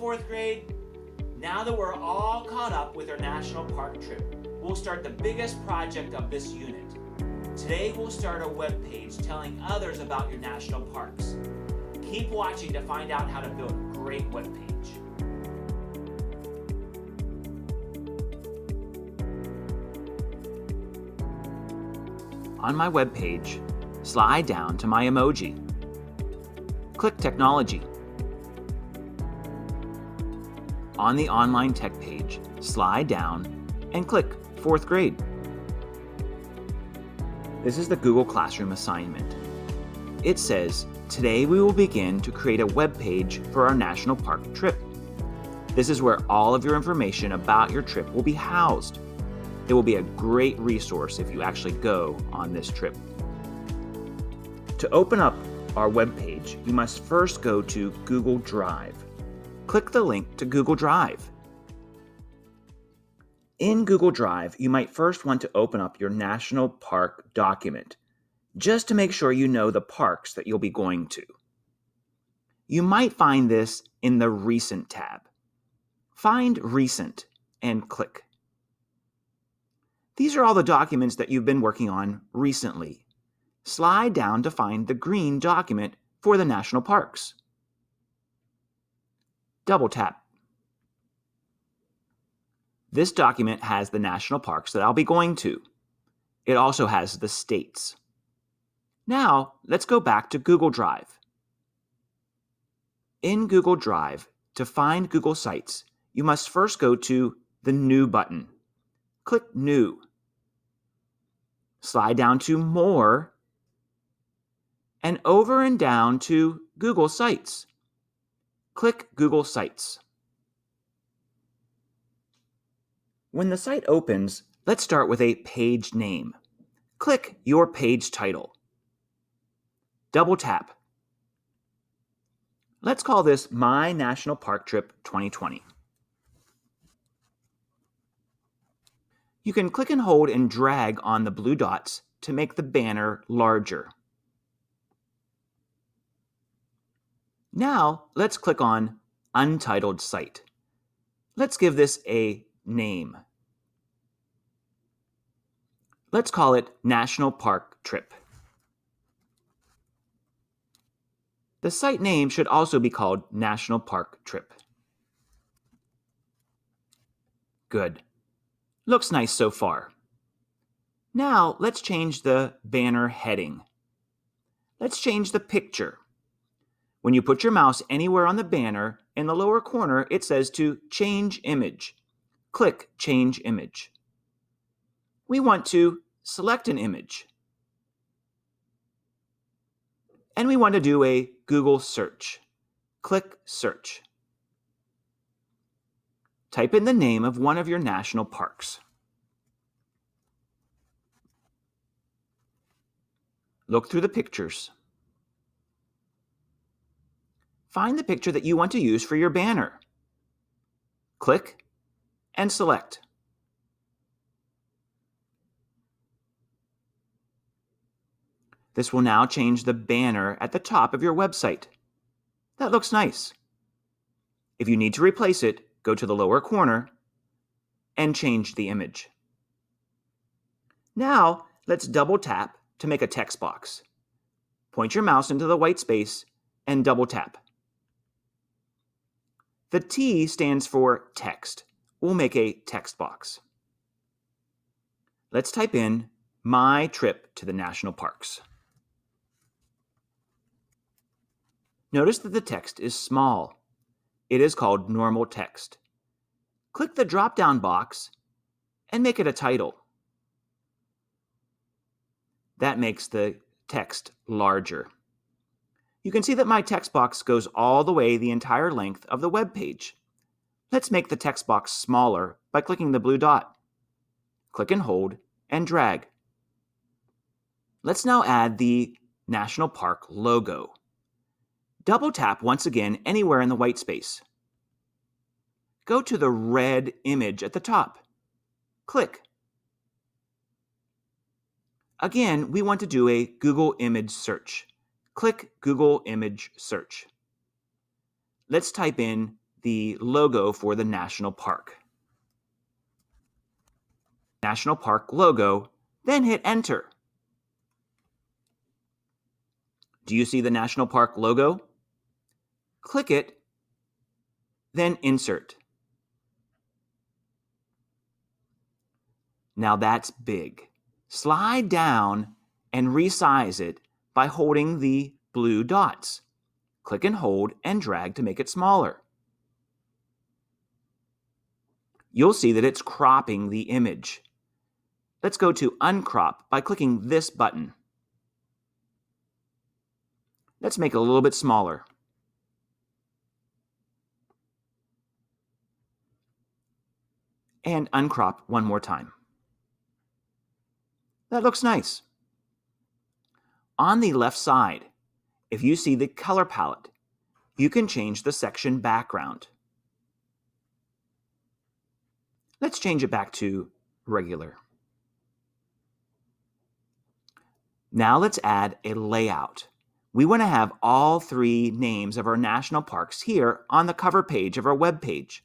fourth grade. Now that we're all caught up with our national park trip, we'll start the biggest project of this unit. Today we'll start a web page telling others about your national parks. Keep watching to find out how to build a great web page. On my web page, slide down to my emoji. Click Technology. On the online tech page, slide down and click 4th grade. This is the Google Classroom assignment. It says, today we will begin to create a web page for our national park trip. This is where all of your information about your trip will be housed. It will be a great resource if you actually go on this trip. To open up our web page, you must first go to Google Drive. Click the link to Google Drive. In Google Drive, you might first want to open up your national park document, just to make sure you know the parks that you'll be going to. You might find this in the Recent tab. Find Recent and click. These are all the documents that you've been working on recently. Slide down to find the green document for the national parks. Double tap. This document has the national parks that I'll be going to. It also has the states. Now, let's go back to Google Drive. In Google Drive, to find Google Sites, you must first go to the New button. Click New. Slide down to More, and over and down to Google Sites. Click Google Sites. When the site opens, let's start with a page name. Click your page title. Double tap. Let's call this My National Park Trip 2020. You can click and hold and drag on the blue dots to make the banner larger. Now, let's click on Untitled Site. Let's give this a name. Let's call it National Park Trip. The site name should also be called National Park Trip. Good. Looks nice so far. Now, let's change the banner heading. Let's change the picture. When you put your mouse anywhere on the banner, in the lower corner, it says to change image. Click Change Image. We want to select an image. And we want to do a Google search. Click Search. Type in the name of one of your national parks. Look through the pictures. Find the picture that you want to use for your banner. Click and select. This will now change the banner at the top of your website. That looks nice. If you need to replace it, go to the lower corner and change the image. Now, let's double tap to make a text box. Point your mouse into the white space and double tap. The T stands for text. We'll make a text box. Let's type in My Trip to the National Parks. Notice that the text is small. It is called normal text. Click the drop-down box and make it a title. That makes the text larger. You can see that my text box goes all the way the entire length of the web page. Let's make the text box smaller by clicking the blue dot. Click and hold and drag. Let's now add the National Park logo. Double tap once again anywhere in the white space. Go to the red image at the top. Click. Again, we want to do a Google image search. Click Google Image Search. Let's type in the logo for the national park. National Park logo, then hit Enter. Do you see the National Park logo? Click it, then Insert. Now that's big. Slide down and resize it by holding the blue dots. Click and hold and drag to make it smaller. You'll see that it's cropping the image. Let's go to Uncrop by clicking this button. Let's make it a little bit smaller. And uncrop one more time. That looks nice. On the left side, if you see the color palette, you can change the section background. Let's change it back to regular. Now let's add a layout. We want to have all 3 names of our national parks here on the cover page of our web page.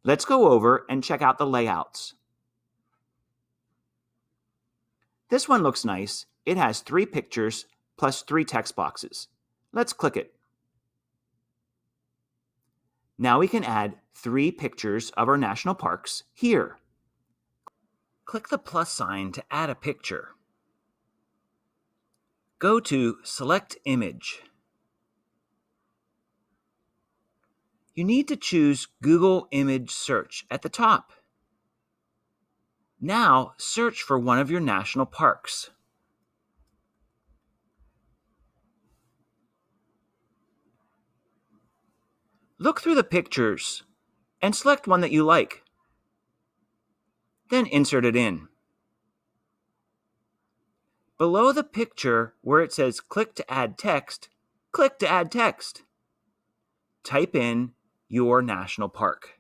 Let's go over and check out the layouts. This one looks nice. It has 3 pictures plus 3 text boxes. Let's click it. Now we can add 3 pictures of our national parks here. Click the plus sign to add a picture. Go to Select Image. You need to choose Google Image Search at the top. Now search for one of your national parks. Look through the pictures and select one that you like. Then insert it in. Below the picture where it says click to add text, click to add text. Type in your national park.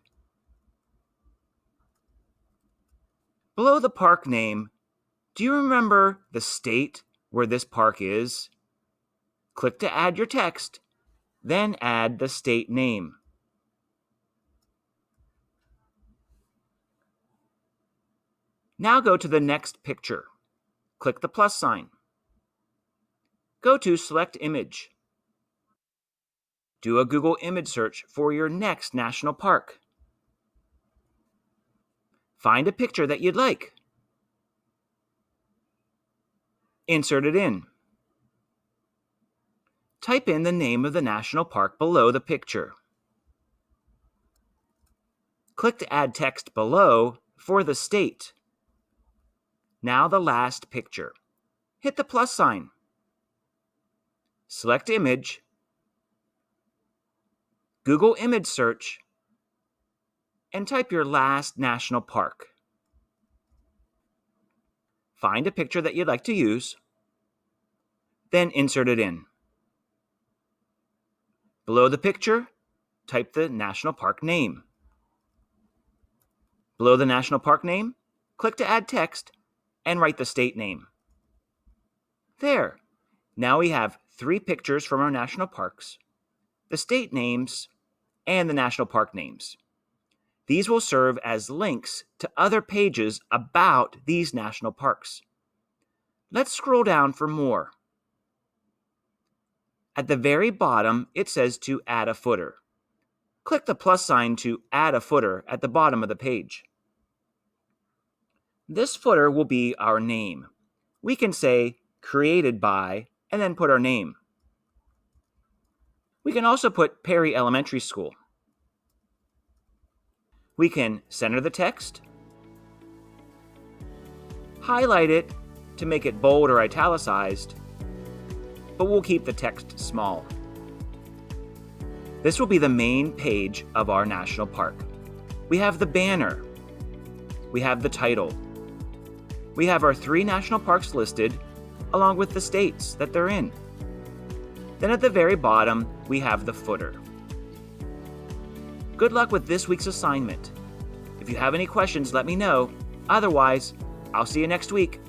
Below the park name, do you remember the state where this park is? Click to add your text, then add the state name. Now go to the next picture. Click the plus sign. Go to Select Image. Do a Google image search for your next national park. Find a picture that you'd like. Insert it in. Type in the name of the national park below the picture. Click to add text below for the state. Now the last picture. Hit the plus sign. Select Image. Google Image Search. And type your last national park. Find a picture that you'd like to use. Then insert it in. Below the picture, type the national park name. Below the national park name, click to add text and write the state name. There. Now we have 3 pictures from our national parks, the state names, and the national park names. These will serve as links to other pages about these national parks. Let's scroll down for more. At the very bottom, it says to add a footer. Click the plus sign to add a footer at the bottom of the page. This footer will be our name. We can say created by and then put our name. We can also put Perry Elementary School. We can center the text, highlight it to make it bold or italicized, but we'll keep the text small. This will be the main page of our national park. We have the banner. We have the title. We have our 3 national parks listed, along with the states that they're in. Then at the very bottom, we have the footer. Good luck with this week's assignment. If you have any questions, let me know. Otherwise, I'll see you next week.